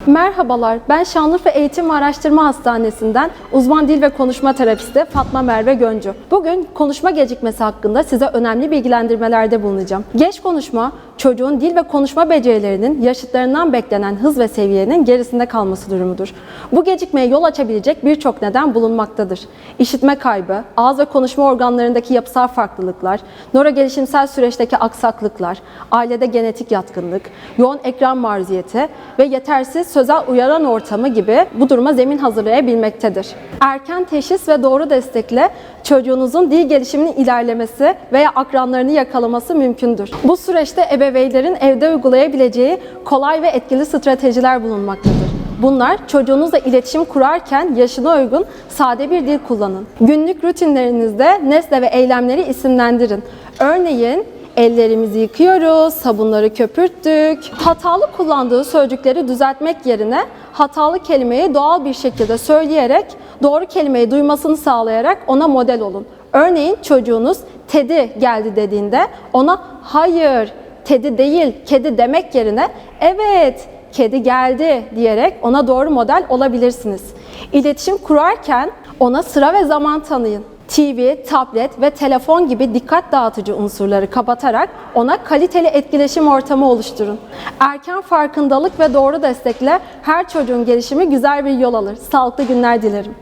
Merhabalar, ben Şanlıurfa Eğitim ve Araştırma Hastanesi'nden uzman dil ve konuşma terapisti Fatma Merve Göncü. Bugün konuşma gecikmesi hakkında size önemli bilgilendirmelerde bulunacağım. Geç konuşma, çocuğun dil ve konuşma becerilerinin yaşıtlarından beklenen hız ve seviyenin gerisinde kalması durumudur. Bu gecikmeye yol açabilecek birçok neden bulunmaktadır. İşitme kaybı, ağız ve konuşma organlarındaki yapısal farklılıklar, nörogelişimsel süreçteki aksaklıklar, ailede genetik yatkınlık, yoğun ekran maruziyeti ve yetersiz sözel uyaran ortamı gibi bu duruma zemin hazırlayabilmektedir. Erken teşhis ve doğru destekle çocuğunuzun dil gelişiminin ilerlemesi veya akranlarını yakalaması mümkündür. Bu süreçte ebeveynlerin evde uygulayabileceği kolay ve etkili stratejiler bulunmaktadır. Bunlar çocuğunuzla iletişim kurarken yaşına uygun sade bir dil kullanın. Günlük rutinlerinizde nesne ve eylemleri isimlendirin. Örneğin ellerimizi yıkıyoruz, sabunları köpürttük. Hatalı kullandığı sözcükleri düzeltmek yerine hatalı kelimeyi doğal bir şekilde söyleyerek doğru kelimeyi duymasını sağlayarak ona model olun. Örneğin çocuğunuz "Tedi geldi" dediğinde ona "Hayır, Tedi değil, kedi" demek yerine "Evet, kedi geldi" diyerek ona doğru model olabilirsiniz. İletişim kurarken ona sıra ve zaman tanıyın. TV, tablet ve telefon gibi dikkat dağıtıcı unsurları kapatarak ona kaliteli etkileşim ortamı oluşturun. Erken farkındalık ve doğru destekle her çocuğun gelişimi güzel bir yol alır. Sağlıklı günler dilerim.